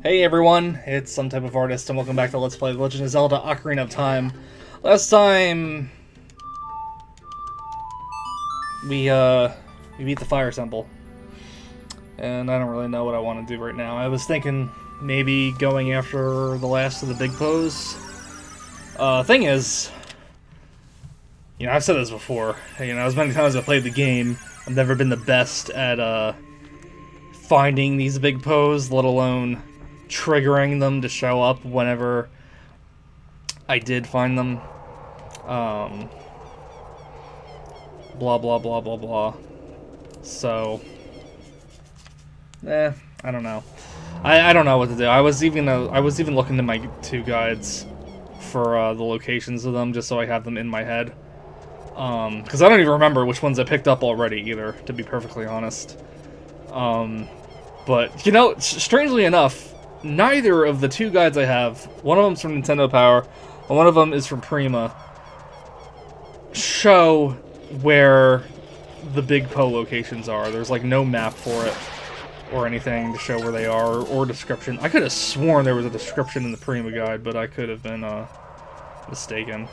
Hey everyone, it's some type of artist, and welcome back to Let's Play The Legend of Zelda: Ocarina of Time. Last time we beat the Fire Temple, and I don't really know what I want to do right now. I was thinking maybe going after the last of the Big Poes. Thing is, I've said this before. As many times as I've played the game, I've never been the best at finding these Big Poes, let alone triggering them to show up whenever I did find them. Blah blah blah blah blah. So, I don't know. I don't know what to do. I was even looking at my two guides for the locations of them, just so I have them in my head. Because I don't even remember which ones I picked up already either, to be perfectly honest. But strangely enough, neither of the two guides I have, one of them's from Nintendo Power, and one of them is from Prima, show where the Big Poe locations are. There's like no map for it or anything to show where they are, or description. I could have sworn there was a description in the Prima guide, but I could have been mistaken.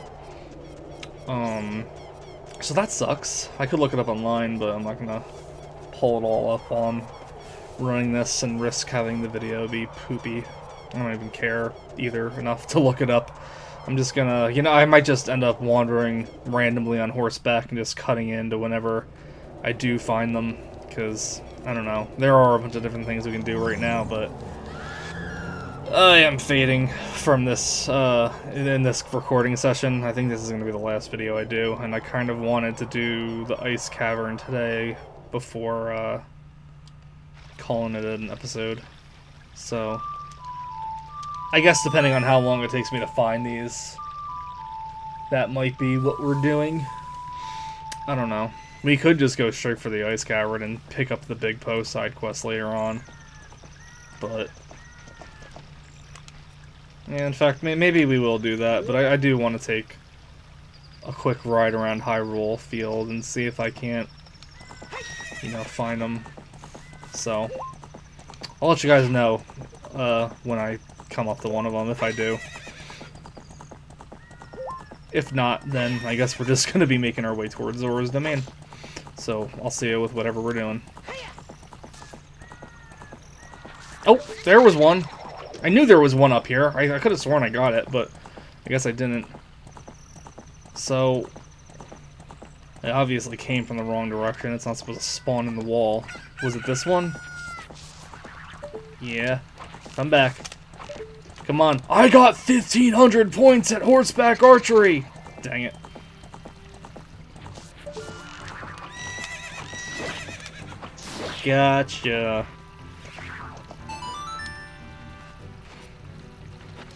So that sucks. I could look it up online, but I'm not gonna pull it all up on running this and risk having the video be poopy. I don't even care either enough to look it up. I'm just gonna, I might just end up wandering randomly on horseback and just cutting into whenever I do find them, because, I don't know, there are a bunch of different things we can do right now, but I am fading from this, in this recording session. I think this is going to be the last video I do, and I kind of wanted to do the Ice Cavern today before, calling it an episode. So, I guess depending on how long it takes me to find these, that might be what we're doing. I don't know. We could just go straight for the Ice Cavern and pick up the Big Poe side quest later on. But, yeah, in fact, maybe we will do that, but I do want to take a quick ride around Hyrule Field and see if I can't, find them. So, I'll let you guys know when I come up to one of them, if I do. If not, then I guess we're just going to be making our way towards Zora's domain. So, I'll see you with whatever we're doing. Oh, there was one. I knew there was one up here. I could have sworn I got it, but I guess I didn't. So, it obviously came from the wrong direction. It's not supposed to spawn in the wall. Was it this one? Yeah. Come back. Come on. I got 1,500 points at horseback archery! Dang it. Gotcha.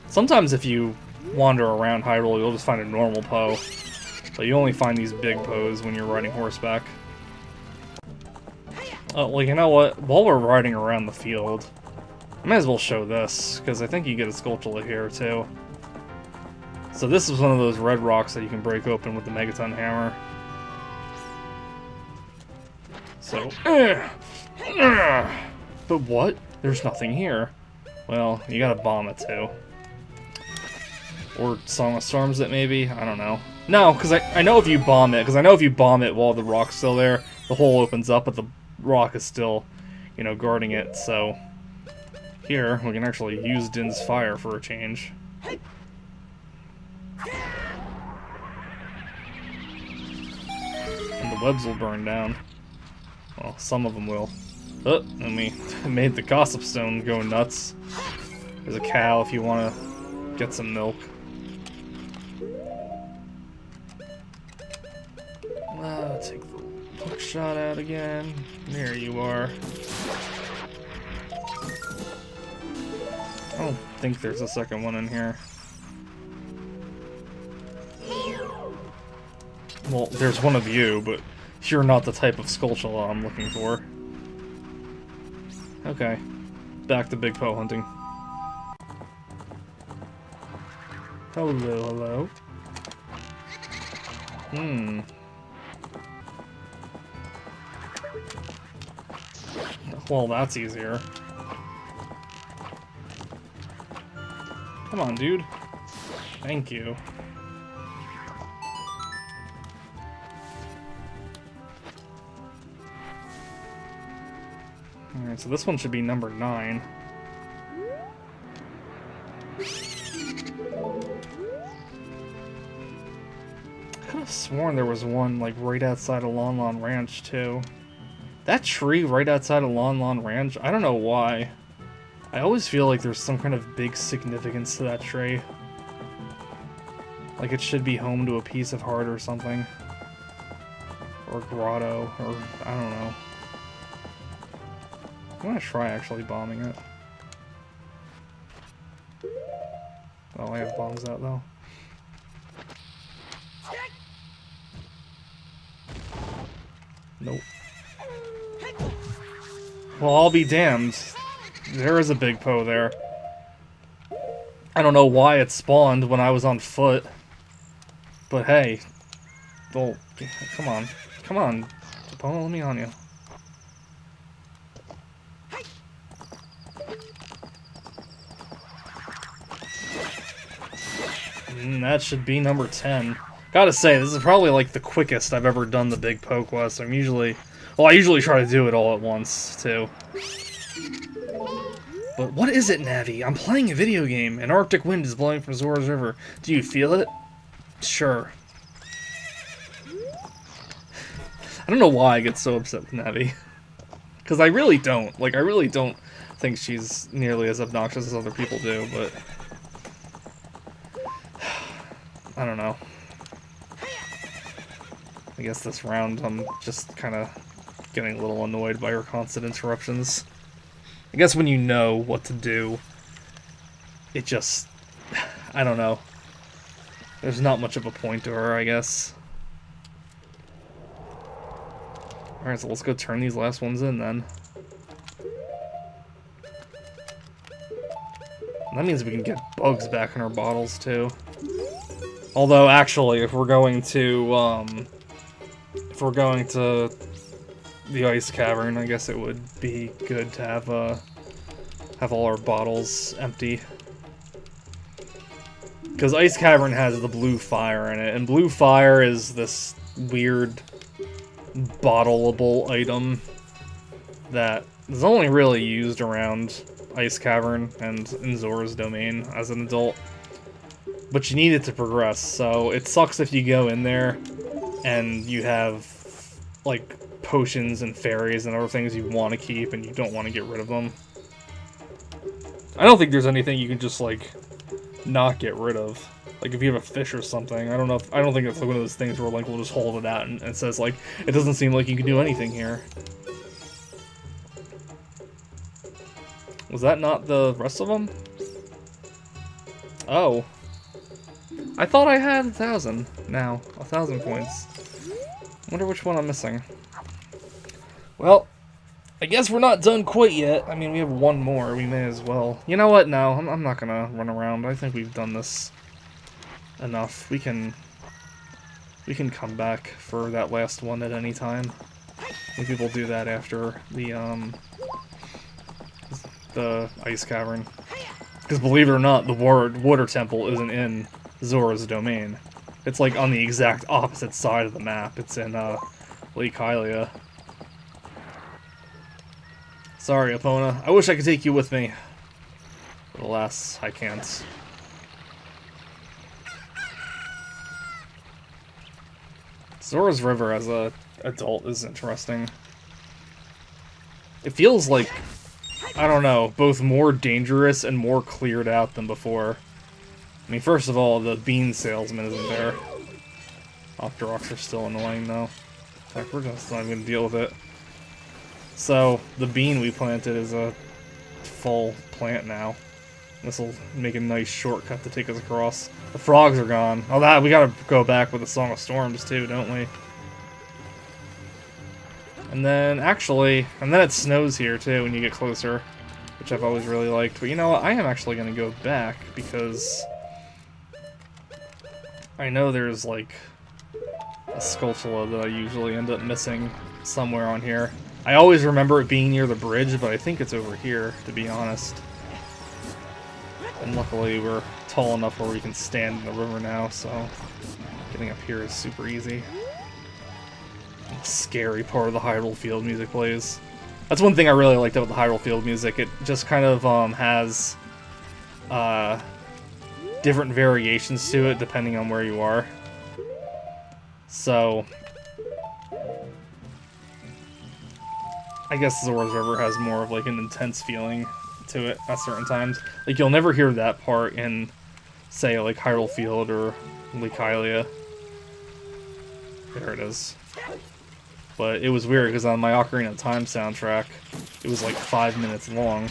Sometimes if you wander around Hyrule, you'll just find a normal Poe. But you only find these Big Poes when you're riding horseback. Oh, well, you know what? While we're riding around the field, I might as well show this, because I think you get a Skulltula here, too. So this is one of those red rocks that you can break open with the Megaton Hammer. So, but what? There's nothing here. Well, you gotta bomb it, too. Or Song of Storms it, maybe? I don't know. No, because I know if you bomb it, while the rock's still there, the hole opens up, but the rock is still, guarding it, so here, we can actually use Din's Fire for a change. And the webs will burn down. Well, some of them will. Oh, and we made the Gossip Stone go nuts. There's a cow if you want to get some milk. Take the hook shot out again. There you are. I don't think there's a second one in here. Well, there's one of you, but you're not the type of Skulltula I'm looking for. Okay. Back to Big Poe hunting. Hello, hello. Well, that's easier. Come on, dude. Thank you. Alright, so this one should be number 9. I could have sworn there was one, like, right outside of Lon Lon Ranch, too. That tree right outside of Lon Lon Ranch, I don't know why. I always feel like there's some kind of big significance to that tree. Like it should be home to a piece of heart or something. Or grotto, or I don't know. I'm gonna try actually bombing it. Oh, I have bombs out though. Nope. Well, I'll be damned. There is a Big Poe there. I don't know why it spawned when I was on foot. But hey. Well, come on. Come on. Opponent, let me on you. That should be number 10. Gotta say, this is probably like the quickest I've ever done the Big Poe quest. I'm usually... Well, I usually try to do it all at once, too. But what is it, Navi? I'm playing a video game. An Arctic wind is blowing from Zora's River. Do you feel it? Sure. I don't know why I get so upset with Navi. Because I really don't. Like, I really don't think she's nearly as obnoxious as other people do, but... I don't know. I guess this round I'm just kind of getting a little annoyed by her constant interruptions. I guess when you know what to do, it just... I don't know. There's not much of a point to her, I guess. Alright, so let's go turn these last ones in, then. And that means we can get bugs back in our bottles, too. Although, actually, if we're going to the ice cavern, I guess it would be good to have all our bottles empty. Because ice cavern has the blue fire in it, and blue fire is this weird bottleable item that is only really used around ice cavern and in Zora's domain as an adult. But you need it to progress, so it sucks if you go in there and you have, like, potions and fairies and other things you want to keep and you don't want to get rid of them. I don't think there's anything you can just, like, not get rid of. Like, if you have a fish or something, I don't think it's like one of those things where Link will just hold it out and it says, like, it doesn't seem like you can do anything here. Was that not the rest of them? Oh. I thought I had 1,000 now. 1,000 points. Wonder which one I'm missing. Well, I guess we're not done quite yet. I mean, we have one more. We may as well. You know what? No, I'm not gonna run around. I think we've done this enough. We can come back for that last one at any time. And people do that after the ice cavern. Because believe it or not, the water temple isn't in Zora's domain. It's like on the exact opposite side of the map. It's in Lake Hylia. Sorry, Epona. I wish I could take you with me. But alas, I can't. Zora's River as a adult is interesting. It feels like, I don't know, both more dangerous and more cleared out than before. I mean, first of all, the bean salesman isn't there. Octoroks are still annoying, though. In fact, we're just not even going to deal with it. So, the bean we planted is a full plant now. This will make a nice shortcut to take us across. The frogs are gone. Oh, we gotta go back with the Song of Storms, too, don't we? And then, actually, and then it snows here, too, when you get closer. Which I've always really liked. But you know what? I am actually going to go back, because I know there's, like, a Skulltula that I usually end up missing somewhere on here. I always remember it being near the bridge, but I think it's over here, to be honest. And luckily we're tall enough where we can stand in the river now, so getting up here is super easy. The scary part of the Hyrule Field music plays. That's one thing I really liked about the Hyrule Field music. It just kind of has different variations to it depending on where you are. So I guess Zora's River has more of like an intense feeling to it at certain times. Like you'll never hear that part in, say, like Hyrule Field or Lake Hylia. There it is. But it was weird because on my Ocarina of Time soundtrack, it was like 5 minutes long,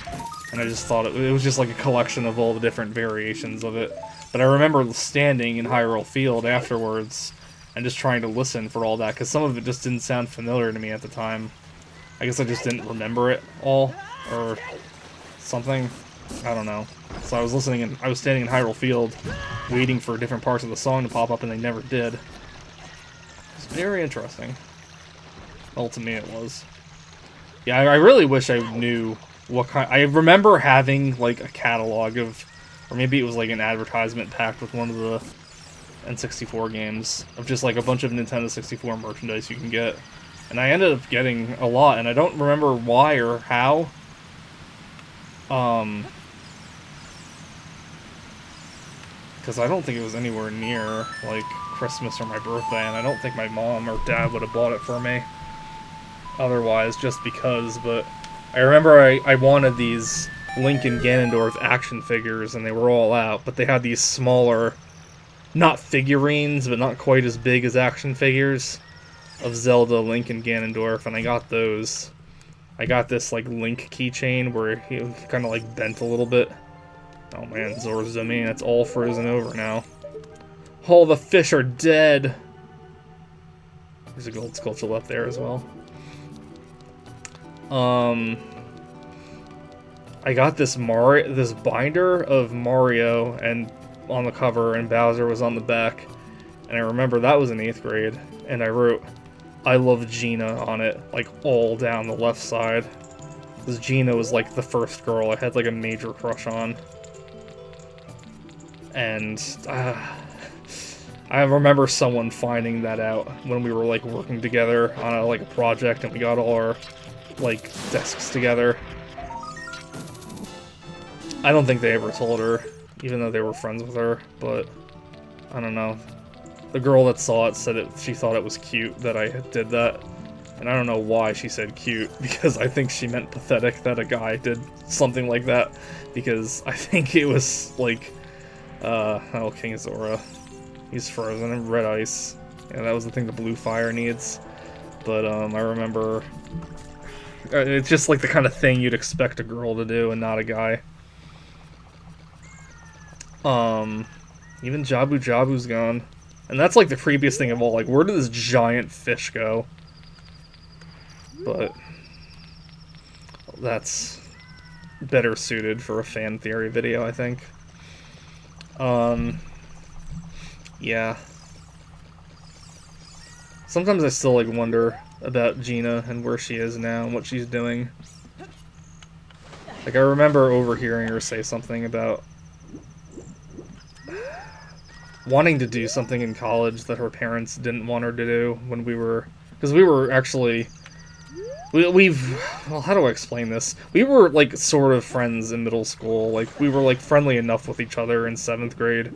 and I just thought it was just like a collection of all the different variations of it. But I remember standing in Hyrule Field afterwards and just trying to listen for all that, because some of it just didn't sound familiar to me at the time. I guess I just didn't remember it all, or something. I don't know. So I was listening, and I was standing in Hyrule Field, waiting for different parts of the song to pop up, and they never did. It's very interesting. Well, to me it was. Yeah, I really wish I knew what kind... I remember having, like, a catalog of... Or maybe it was, like, an advertisement packed with one of the N64 games, of just, like, a bunch of Nintendo 64 merchandise you can get. And I ended up getting a lot, and I don't remember why or how. Because I don't think it was anywhere near, like, Christmas or my birthday, and I don't think my mom or dad would have bought it for me otherwise, just because. But I remember I wanted these Link and Ganondorf action figures, and they were all out, but they had these smaller, not figurines, but not quite as big as action figures of Zelda, Link, and Ganondorf, and I got those. I got this, like, Link keychain where he kind of, like, bent a little bit. Oh man, Zora's domain, it's all frozen over now. All the fish are dead! There's a gold sculpture up there as well. I got this binder of Mario and on the cover, and Bowser was on the back. And I remember that was in 8th grade, and I wrote, "I love Gina" on it, like all down the left side. Because Gina was like the first girl I had like a major crush on. And I remember someone finding that out when we were like working together on a project, and we got all our like desks together. I don't think they ever told her, even though they were friends with her, but I don't know. The girl that saw it said she thought it was cute that I did that. And I don't know why she said cute, because I think she meant pathetic that a guy did something like that. Because I think it was like, oh, King Zora. He's frozen in red ice. Yeah, that was the thing the blue fire needs. But I remember, it's just like the kind of thing you'd expect a girl to do and not a guy. Even Jabu Jabu's gone. And that's like the creepiest thing of all. Like, where did this giant fish go? But that's better suited for a fan theory video, I think. Yeah. Sometimes I still like wonder about Gina and where she is now and what she's doing. Like, I remember overhearing her say something about wanting to do something in college that her parents didn't want her to do when we were... Because we were actually... Well, how do I explain this? We were, like, sort of friends in middle school. Like, we were, like, friendly enough with each other in 7th grade,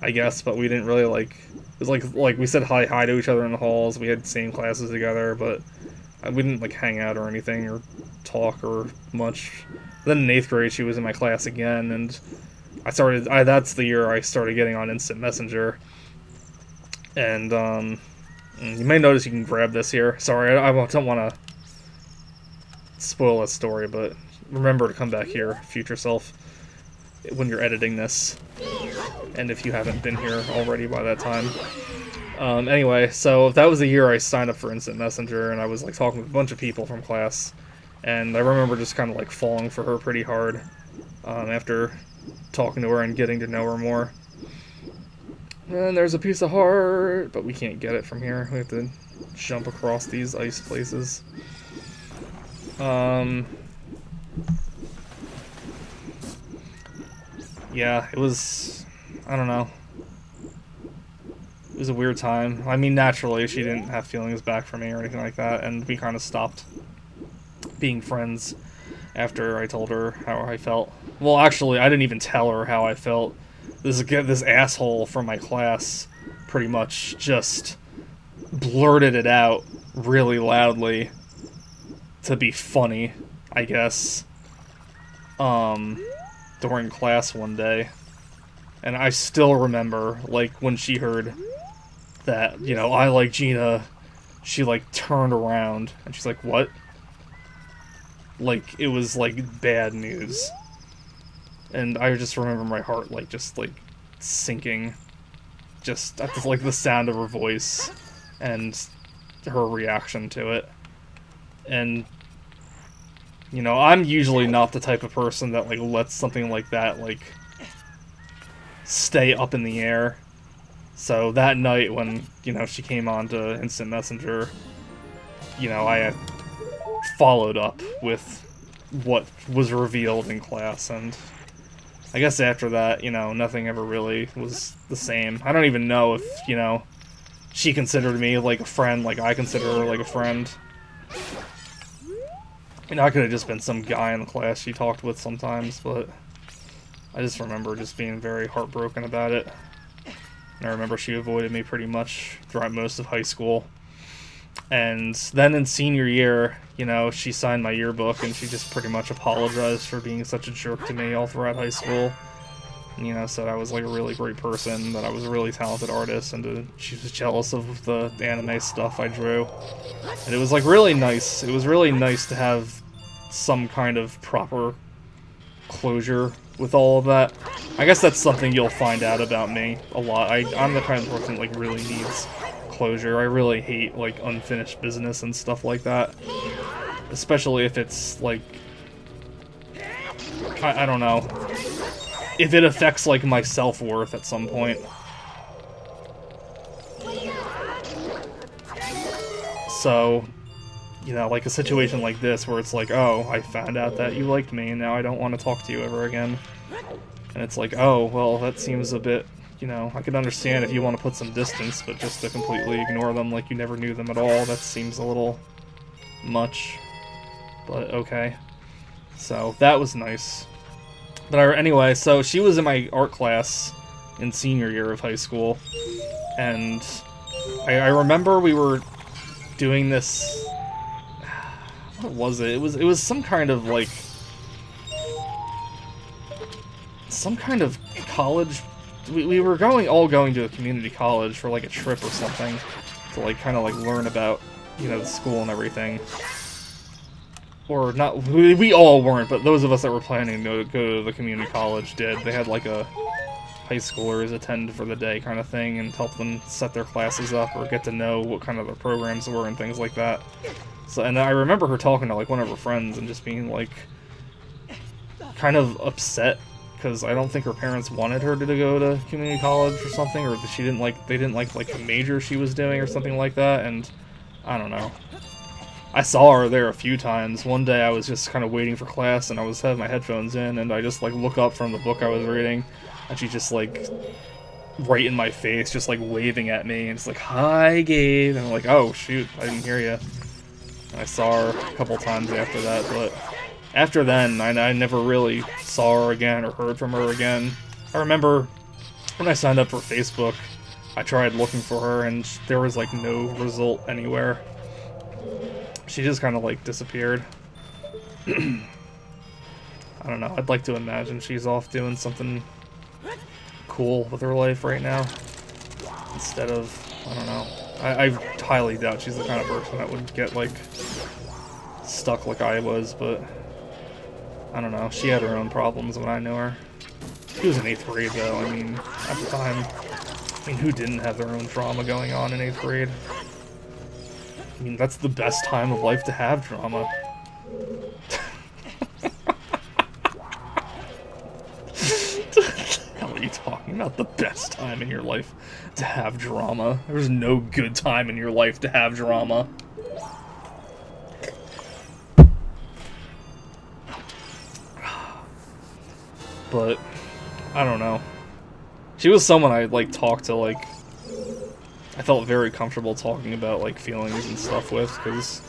I guess, but we didn't really, like... It was like we said hi to each other in the halls, we had the same classes together, but we didn't, like, hang out or anything, or talk, or much. Then in 8th grade, she was in my class again, and that's the year I started getting on Instant Messenger. And, you may notice you can grab this here. Sorry, I don't want to spoil a story, but remember to come back here, future self, when you're editing this, and if you haven't been here already by that time. Anyway, so that was the year I signed up for Instant Messenger, and I was like talking with a bunch of people from class, and I remember just kind of like falling for her pretty hard after talking to her and getting to know her more. And there's a piece of heart, but we can't get it from here. We have to jump across these ice places. yeah, it was, I don't know. It was a weird time. I mean, naturally, she didn't have feelings back for me or anything like that, and we kind of stopped being friends after I told her how I felt. Well, actually, I didn't even tell her how I felt. This asshole from my class pretty much just blurted it out really loudly to be funny, I guess, during class one day. And I still remember, like, when she heard that, you know, I like Gina, she, like, turned around, and she's like, what? Like, it was, like, bad news. And I just remember my heart, like, just, like, sinking. Just at the, like, the sound of her voice and her reaction to it. And, you know, I'm usually not the type of person that, like, lets something like that, like, stay up in the air. So that night when, you know, she came on to Instant Messenger, you know, I followed up with what was revealed in class, and I guess after that, you know, nothing ever really was the same. I don't even know if, you know, she considered me like a friend, like I consider her like a friend. You know, I could have just been some guy in the class she talked with sometimes, but I just remember just being very heartbroken about it. And I remember she avoided me pretty much throughout most of high school. And then in senior year, you know, she signed my yearbook and she just pretty much apologized for being such a jerk to me all throughout high school. And, you know, said I was like a really great person, that I was a really talented artist, and she was jealous of the anime stuff I drew. And it was like really nice. It was really nice to have some kind of proper closure with all of that. I guess that's something you'll find out about me a lot. I'm the kind of person that like really needs closure. I really hate like unfinished business and stuff like that. Especially if it's like, I don't know, if it affects like my self-worth at some point. So, you know, like a situation like this where it's like, oh, I found out that you liked me and now I don't want to talk to you ever again. And it's like, oh, well, that seems a bit, you know, I can understand if you want to put some distance, but just to completely ignore them like you never knew them at all, that seems a little much. But okay. So, that was nice. But anyway, so she was in my art class in senior year of high school, and I remember we were doing this. What was it? It was some kind of like some kind of college. We were all going to a community college for like a trip or something to like kind of like learn about, you know, the school and everything. Or not, we all weren't, but those of us that were planning to go to the community college did. They had like a high schoolers attend for the day kind of thing and help them set their classes up or get to know what kind of their programs were and things like that. So, and I remember her talking to like one of her friends and just being like kind of upset because I don't think her parents wanted her to go to community college or something, or they didn't like the major she was doing or something like that, and I don't know. I saw her there a few times. One day I was just kind of waiting for class and I was having my headphones in and I just like look up from the book I was reading and she just like right in my face just like waving at me and it's like, hi Gabe, and I'm like, oh shoot, I didn't hear you. And I saw her a couple times after that, but after then I never really saw her again or heard from her again. I remember when I signed up for Facebook, I tried looking for her and there was like no result anywhere. She just kind of like disappeared. I don't know, I'd like to imagine she's off doing something cool with her life right now instead of, I don't know. I highly doubt she's the kind of person that would get like stuck like I was, but I don't know, she had her own problems when I knew her. She was in 8th grade though, I mean, at the time, I mean, who didn't have their own drama going on in 8th grade? I mean, that's the best time of life to have drama. What the hell are you talking about? The best time in your life to have drama? There's no good time in your life to have drama. But I don't know. She was someone I, like, talked to, like, I felt very comfortable talking about, like, feelings and stuff with, because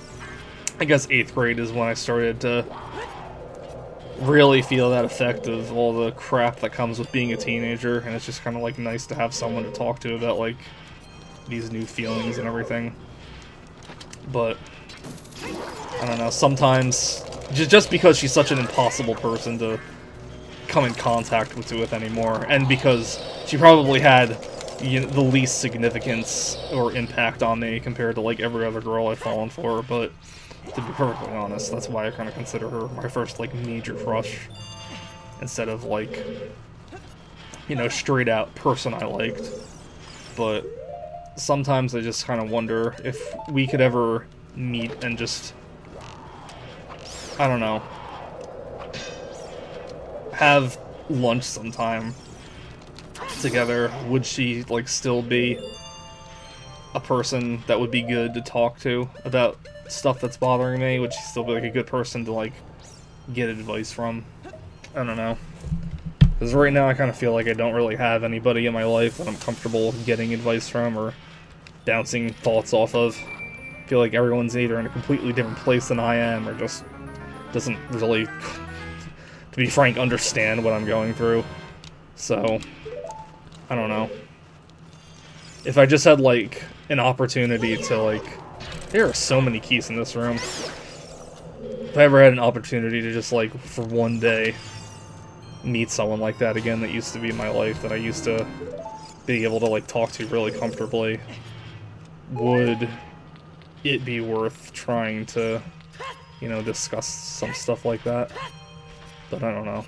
I guess 8th grade is when I started to really feel that effect of all the crap that comes with being a teenager, and it's just kind of, like, nice to have someone to talk to about, like, these new feelings and everything. But I don't know, sometimes, just because she's such an impossible person to come in contact with anymore, and because she probably had the least significance or impact on me compared to, like, every other girl I've fallen for, but to be perfectly honest, that's why I kind of consider her my first, like, major crush, instead of, like, you know, straight out person I liked. But sometimes I just kind of wonder if we could ever meet and just, I don't know, have lunch sometime together. Would she, like, still be a person that would be good to talk to about stuff that's bothering me? Would she still be, like, a good person to, like, get advice from? I don't know. Because right now I kind of feel like I don't really have anybody in my life that I'm comfortable getting advice from or bouncing thoughts off of. I feel like everyone's either in a completely different place than I am, or just doesn't really, to be frank, understand what I'm going through. So, I don't know. If I just had, like, an opportunity to, like, there are so many keys in this room. If I ever had an opportunity to just, like, for one day, meet someone like that again that used to be in my life, that I used to be able to, like, talk to really comfortably, would it be worth trying to, you know, discuss some stuff like that? But I don't know.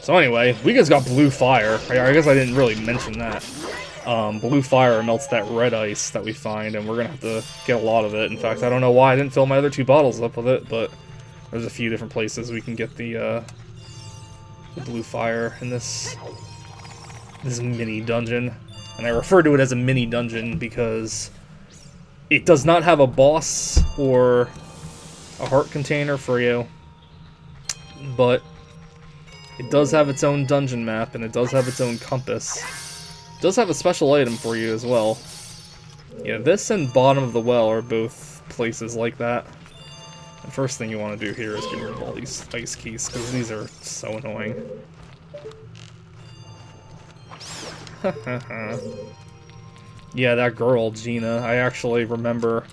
So anyway, we just got blue fire. I guess I didn't really mention that. Blue fire melts that red ice that we find, and we're gonna have to get a lot of it. In fact, I don't know why I didn't fill my other 2 bottles up with it, but there's a few different places we can get the blue fire in this mini dungeon. And I refer to it as a mini dungeon because it does not have a boss or a heart container for you, but it does have its own dungeon map, and it does have its own compass. It does have a special item for you as well. Yeah, this and bottom of the well are both places like that. The first thing you want to do here is get rid of all these ice keys, because these are so annoying. Yeah, that girl, Gina, I actually remember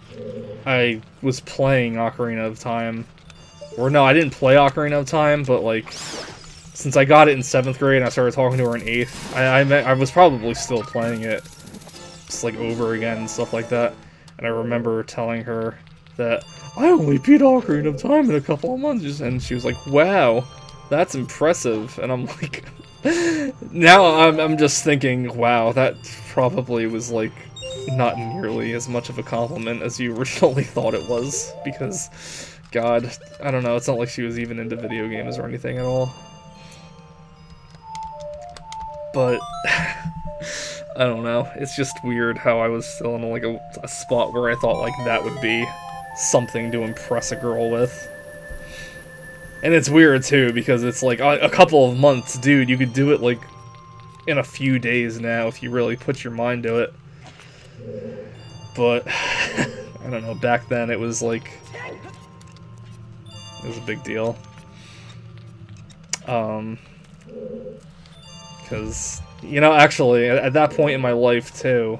I was playing Ocarina of Time. Or no, I didn't play Ocarina of Time, but, like, since I got it in 7th grade and I started talking to her in 8th, I was probably still playing it, just, like, over again and stuff like that. And I remember telling her that I only beat Ocarina of Time in a couple of months, and she was like, wow, that's impressive. And I'm like, now I'm just thinking, wow, that probably was, like, not nearly as much of a compliment as you originally thought it was, because, God, I don't know, it's not like she was even into video games or anything at all. But I don't know, it's just weird how I was still in, like, a spot where I thought, like, that would be something to impress a girl with. And it's weird, too, because it's like, a couple of months, dude, you could do it, like, in a few days now if you really put your mind to it. But, I don't know, back then it was, like, it was a big deal. Because, you know, actually, at that point in my life, too,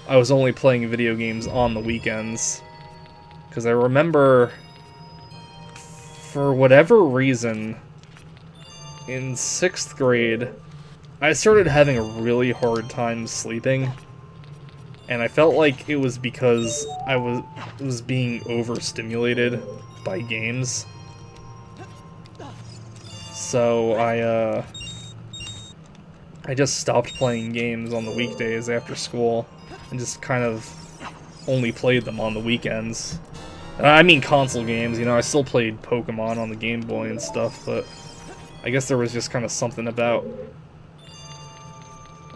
I was only playing video games on the weekends. Because I remember, for whatever reason, in 6th grade, I started having a really hard time sleeping. And I felt like it was because I was being overstimulated by games. So I just stopped playing games on the weekdays after school and just kind of only played them on the weekends. And I mean console games, you know, I still played Pokemon on the Game Boy and stuff, but I guess there was just kind of something about,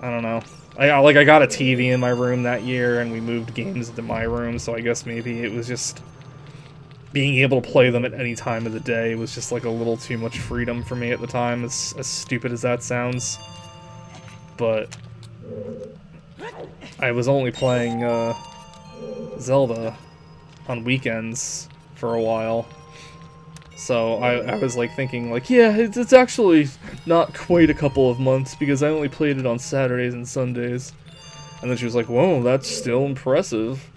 I don't know. I got a TV in my room that year, and we moved games into my room, so I guess maybe it was just being able to play them at any time of the day was just like a little too much freedom for me at the time, as stupid as that sounds. But I was only playing Zelda on weekends for a while. So I was like thinking like, yeah, it's actually not quite a couple of months because I only played it on Saturdays and Sundays. And then she was like, whoa, that's still impressive.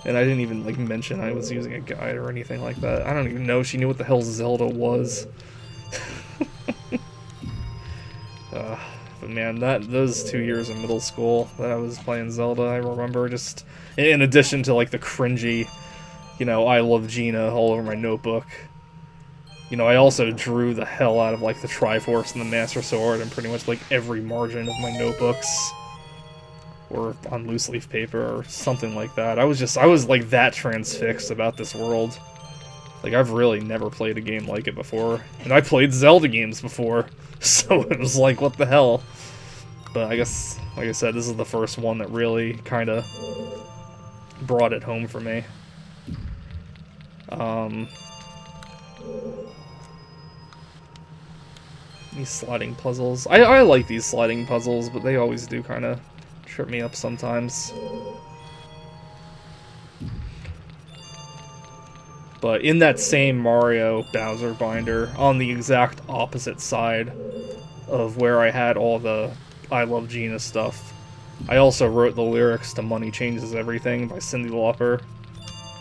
And I didn't even like mention I was using a guide or anything like that. I don't even know she knew what the hell Zelda was. But man, those 2 years in middle school that I was playing Zelda, I remember just, in addition to like the cringy, you know, I love Gina all over my notebook. You know, I also drew the hell out of like the Triforce and the Master Sword and pretty much like every margin of my notebooks. Or on loose leaf paper or something like that. I was like that transfixed about this world. Like, I've really never played a game like it before. And I played Zelda games before, so it was like, what the hell? But I guess, like I said, this is the first one that really kind of brought it home for me. These sliding puzzles. I like these sliding puzzles, but they always do kind of trip me up sometimes. But in that same Mario Bowser binder, on the exact opposite side of where I had all the I Love Gina stuff, I also wrote the lyrics to Money Changes Everything by Cyndi Lauper.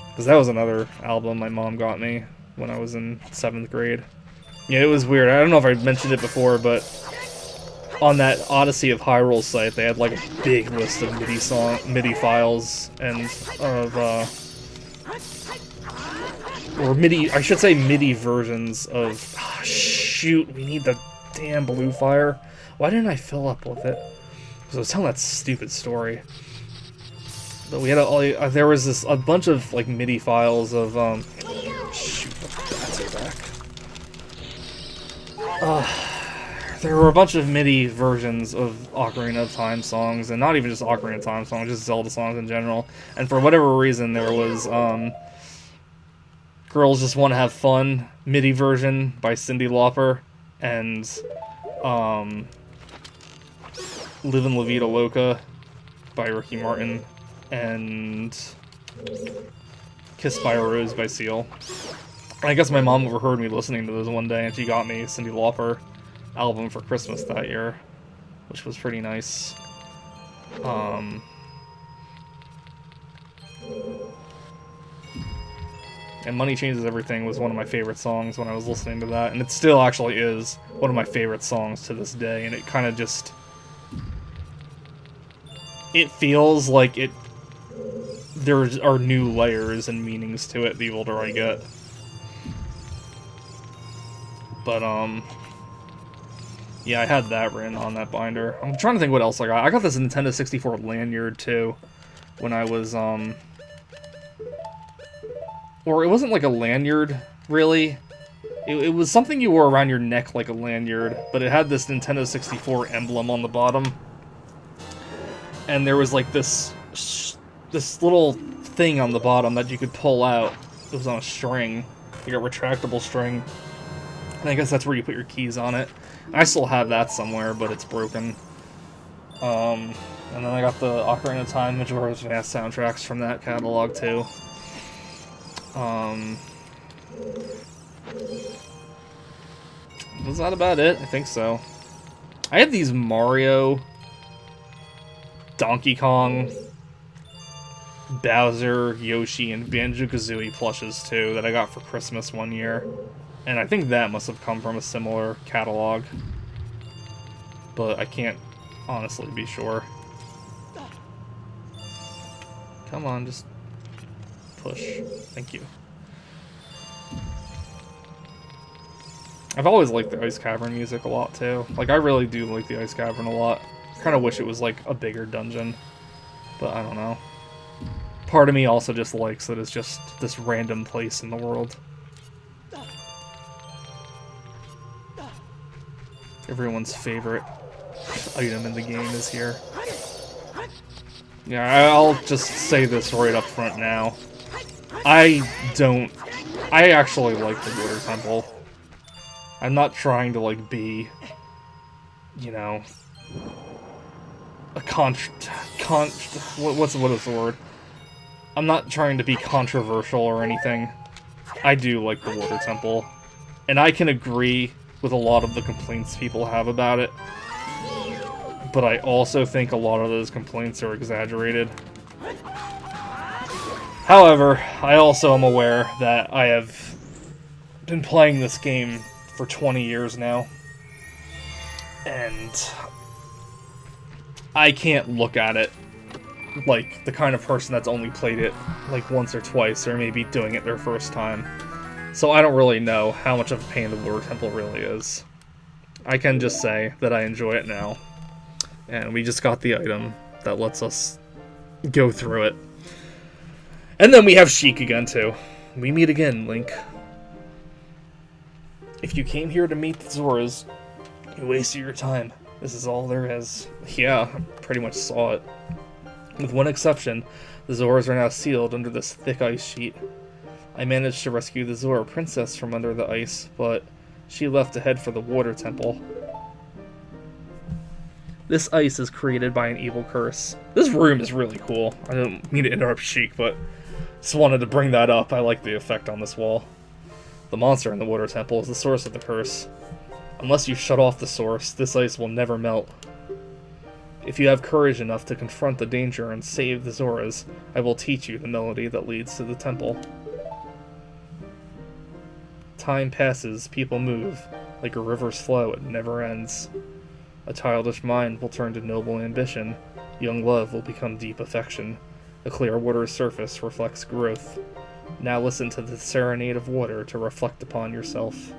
Because that was another album my mom got me when I was in 7th grade. Yeah, it was weird. I don't know if I mentioned it before, but on that Odyssey of Hyrule site, they had like a big list of MIDI files and of or MIDI, I should say MIDI versions of. Oh, shoot, we need the damn blue fire. Why didn't I fill up with it? Because I was telling that stupid story. But we had there was a bunch of like MIDI files of shoot, the bats are back. There were a bunch of MIDI versions of Ocarina of Time songs, and not even just Ocarina of Time songs, just Zelda songs in general. And for whatever reason, there was Girls Just Want to Have Fun MIDI version by Cyndi Lauper, and Livin' La Vida Loca by Ricky Martin, and Kissed by a Rose by Seal. And I guess my mom overheard me listening to those one day, and she got me Cyndi Lauper album for Christmas that year, which was pretty nice. And Money Changes Everything was one of my favorite songs when I was listening to that, and it still actually is one of my favorite songs to this day, and it kind of just, it feels like there are new layers and meanings to it the older I get. But yeah, I had that written on that binder. I'm trying to think what else I got. I got this Nintendo 64 lanyard, too, when I was, or it wasn't like a lanyard, really. It was something you wore around your neck like a lanyard, but it had this Nintendo 64 emblem on the bottom. And there was like this little thing on the bottom that you could pull out. It was on a string, like a retractable string. And I guess that's where you put your keys on it. I still have that somewhere, but it's broken. And then I got the Ocarina of Time Majora's Mask soundtracks from that catalog, too. Was that about it? I think so. I have these Mario, Donkey Kong, Bowser, Yoshi, and Banjo-Kazooie plushes, too, that I got for Christmas one year. And I think that must have come from a similar catalog. But I can't honestly be sure. Come on, just push. Thank you. I've always liked the Ice Cavern music a lot, too. Like, I really do like the Ice Cavern a lot. Kind of wish it was, like, a bigger dungeon. But I don't know. Part of me also just likes that it's just this random place in the world. Everyone's favorite item in the game is here. Yeah, I'll just say this right up front now. I don't... I actually like the Water Temple. I'm not trying to, like, be, you know, a what is the word? I'm not trying to be controversial or anything. I do like the Water Temple. And I can agree with a lot of the complaints people have about it. But I also think a lot of those complaints are exaggerated. However, I also am aware that I have been playing this game for 20 years now. And I can't look at it like the kind of person that's only played it like once or twice, or maybe doing it their first time. So I don't really know how much of a pain the Water Temple really is. I can just say that I enjoy it now. And we just got the item that lets us go through it. And then we have Sheik again, too. We meet again, Link. If you came here to meet the Zoras, you wasted your time. This is all there is. Yeah, I pretty much saw it. With one exception, the Zoras are now sealed under this thick ice sheet. I managed to rescue the Zora princess from under the ice, but she left to head for the Water Temple. This ice is created by an evil curse. This room is really cool. I didn't mean to interrupt Sheik, but just wanted to bring that up. I like the effect on this wall. The monster in the Water Temple is the source of the curse. Unless you shut off the source, this ice will never melt. If you have courage enough to confront the danger and save the Zoras, I will teach you the melody that leads to the temple. Time passes, people move. Like a river's flow, it never ends. A childish mind will turn to noble ambition. Young love will become deep affection. A clear water's surface reflects growth. Now listen to the serenade of water to reflect upon yourself.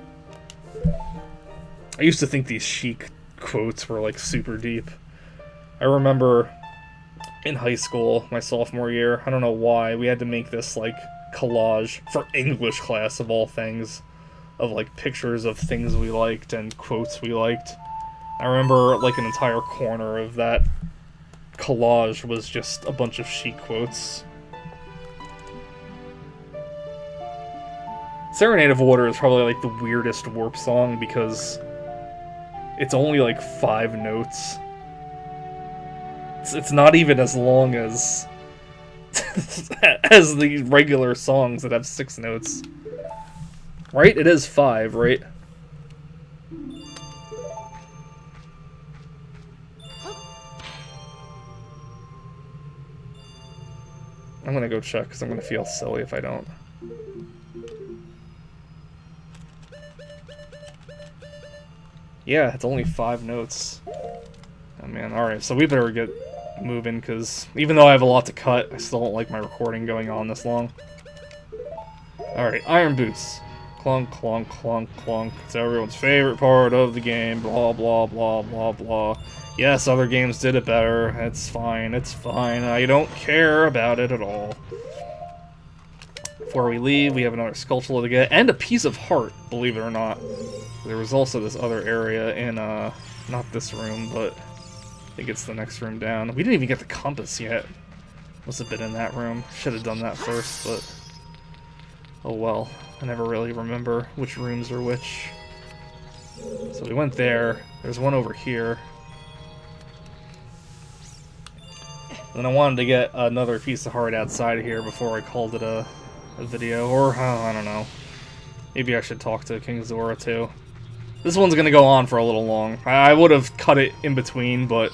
I used to think these Sheik quotes were like super deep. I remember in high school, my sophomore year, I don't know why, we had to make this like collage for English class of all things, of like pictures of things we liked and quotes we liked. I remember like an entire corner of that collage was just a bunch of Sheik quotes. Serenade of Water is probably like the weirdest Warp song because it's only like 5 notes. It's not even as long as as the regular songs that have 6 notes. Right? It is 5, right? I'm gonna go check because I'm gonna feel silly if I don't. Yeah, it's only 5 notes. Oh man, alright, so we better get moving, because even though I have a lot to cut, I still don't like my recording going on this long. Alright, Iron Boots. Clunk, clunk, clunk, clunk. It's everyone's favorite part of the game, blah, blah, blah, blah, blah. Yes, other games did it better. It's fine, it's fine. I don't care about it at all. Before we leave, we have another Skulltula to get, and a piece of heart, believe it or not. There was also this other area in, not this room, but I think it's the next room down. We didn't even get the compass yet. Must have been in that room. Should have done that first, but oh well. I never really remember which rooms are which. So we went there. There's one over here. Then I wanted to get another piece of heart outside of here before I called it a video, or I don't know. Maybe I should talk to King Zora too. This one's gonna go on for a little long. I would have cut it in between, but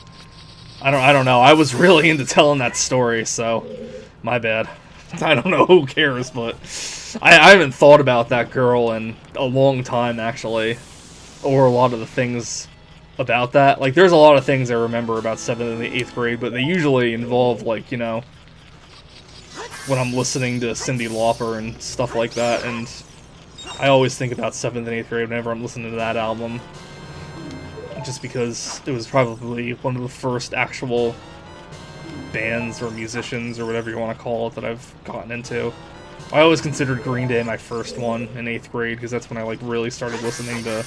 I don't know. I was really into telling that story, so my bad. I don't know, who cares, but I haven't thought about that girl in a long time, actually, or a lot of the things about that. Like, there's a lot of things I remember about 7th and 8th grade, but they usually involve, like, you know, when I'm listening to Cyndi Lauper and stuff like that, and I always think about 7th and 8th grade whenever I'm listening to that album, just because it was probably one of the first actual bands or musicians or whatever you want to call it that I've gotten into. I always considered Green Day my first one in 8th grade because that's when I like really started listening to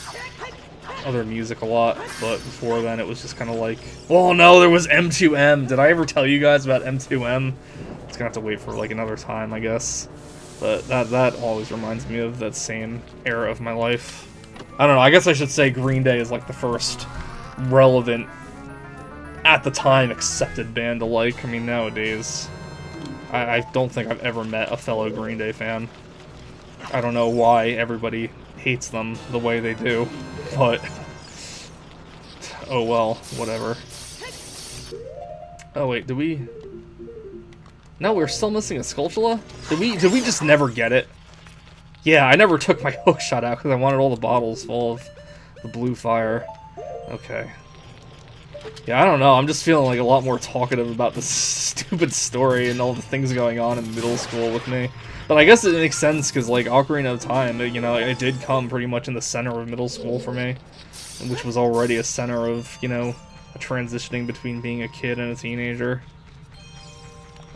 other music a lot, but before then it was just kind of like, oh no, there was M2M. Did I ever tell you guys about M2M? It's gonna have to wait for like another time, I guess. But that always reminds me of that same era of my life. I don't know, I guess I should say Green Day is like the first relevant, at the time, accepted band to like. I mean, nowadays, I don't think I've ever met a fellow Green Day fan. I don't know why everybody hates them the way they do, but oh well, whatever. Oh wait, did we... No, we're still missing a Skulltula? Did we just never get it? Yeah, I never took my hook shot out because I wanted all the bottles full of the blue fire. Okay. Yeah, I don't know, I'm just feeling like a lot more talkative about this stupid story and all the things going on in middle school with me. But I guess it makes sense because, like, Ocarina of Time, you know, it did come pretty much in the center of middle school for me. Which was already a center of, you know, a transitioning between being a kid and a teenager.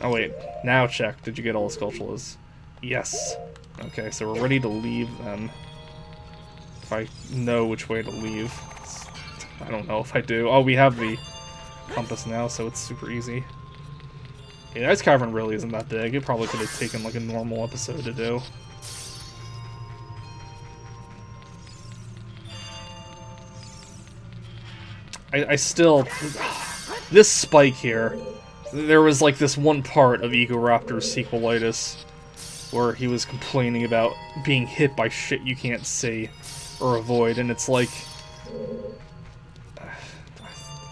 Oh wait, now check. Did you get all the Skulltulas? Yes. Okay, so we're ready to leave then. If I know which way to leave. I don't know if I do. Oh, we have the compass now, so it's super easy. Yeah, the Ice Cavern really isn't that big. It probably could have taken like a normal episode to do. I still... This spike here, there was like this one part of Egoraptor's sequelitis where he was complaining about being hit by shit you can't see or avoid, and it's like...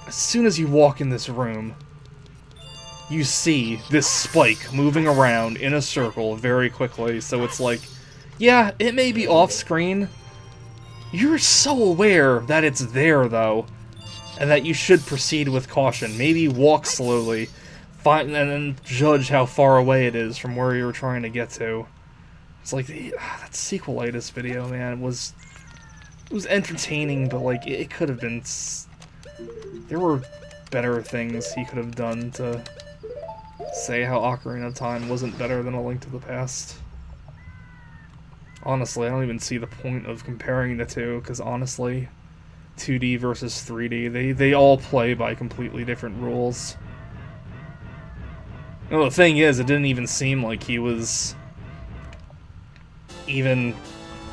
As soon as you walk in this room, you see this spike moving around in a circle very quickly, so it's like, yeah, it may be off-screen. You're so aware that it's there, though, and that you should proceed with caution. Maybe walk slowly, find and then judge how far away it is from where you were trying to get to. It's like, that sequelitis video, man, it was entertaining, but like, it could have been... There were better things he could have done to say how Ocarina of Time wasn't better than A Link to the Past. Honestly, I don't even see the point of comparing the two, because honestly, 2D versus 3D, they all play by completely different rules. You know, the thing is, it didn't even seem like he was even...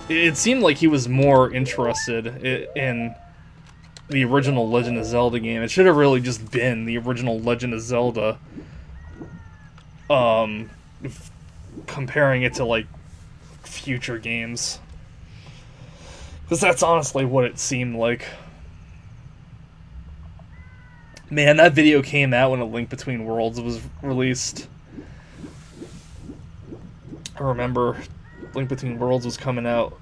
It seemed like he was more interested in the original Legend of Zelda game. It should have really just been the original Legend of Zelda. Comparing it to, like, future games. Because that's honestly what it seemed like. Man, that video came out when A Link Between Worlds was released. I remember Link Between Worlds was coming out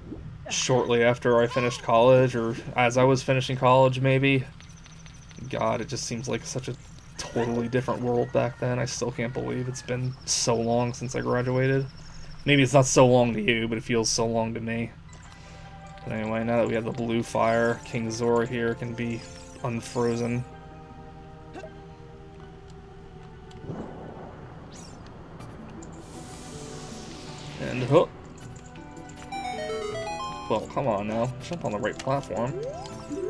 shortly after I finished college, or as I was finishing college, maybe. God, it just seems like such a totally different world back then. I still can't believe it's been so long since I graduated. Maybe it's not so long to you, but it feels so long to me. But anyway, now that we have the blue fire, King Zora here can be unfrozen. And hook. Well, come on now. Jump on the right platform.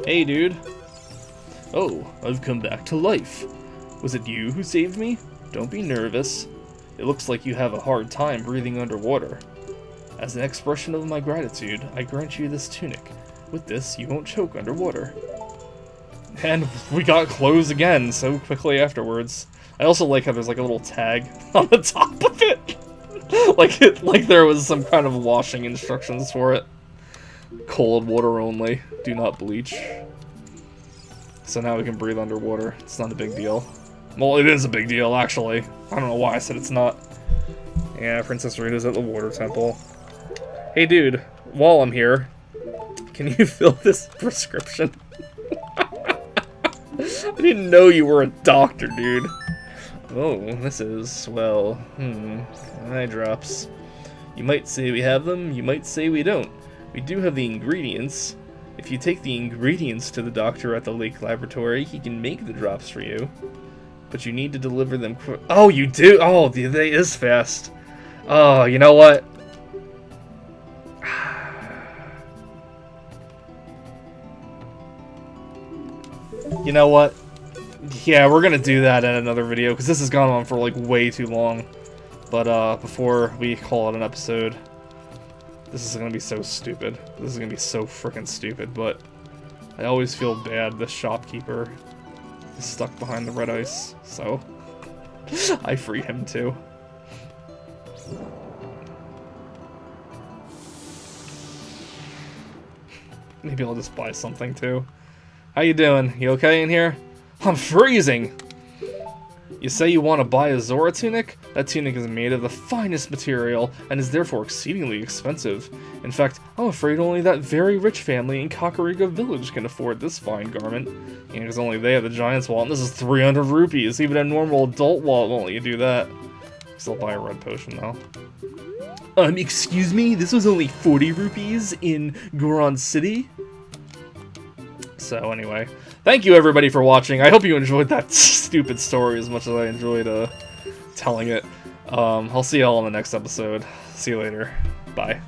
Hey, dude. Oh, I've come back to life. Was it you who saved me? Don't be nervous. It looks like you have a hard time breathing underwater. As an expression of my gratitude, I grant you this tunic. With this, you won't choke underwater. And we got clothes again so quickly afterwards. I also like how there's like a little tag on the top of it. like there was some kind of washing instructions for it. Cold water only. Do not bleach. So now we can breathe underwater. It's not a big deal. Well, it is a big deal, actually. I don't know why I said it's not. Yeah, Princess Rita's at the water temple. Hey, dude. While I'm here, can you fill this prescription? I didn't know you were a doctor, dude. Oh, this is, well, eye drops. You might say we have them, you might say we don't. We do have the ingredients. If you take the ingredients to the doctor at the lake laboratory, he can make the drops for you. But you need to deliver them oh, you do? Oh, they is fast. Oh, you know what? You know what? Yeah, we're gonna do that in another video, because this has gone on for, like, way too long. But before we call it an episode, this is gonna be so stupid. This is gonna be so freaking stupid, but I always feel bad the shopkeeper is stuck behind the red ice, so I free him too. Maybe I'll just buy something too. How you doing? You okay in here? I'm freezing! You say you want to buy a Zora tunic? That tunic is made of the finest material and is therefore exceedingly expensive. In fact, I'm afraid only that very rich family in Ocarina village can afford this fine garment. Yeah, because only they have the giant's wallet, and this is 300 rupees. Even a normal adult wallet won't let you do that. Still buy a red potion though. Excuse me? This was only 40 rupees in Goron City? So anyway, thank you everybody for watching. I hope you enjoyed that stupid story as much as I enjoyed telling it. I'll see y'all in the next episode. See you later. Bye.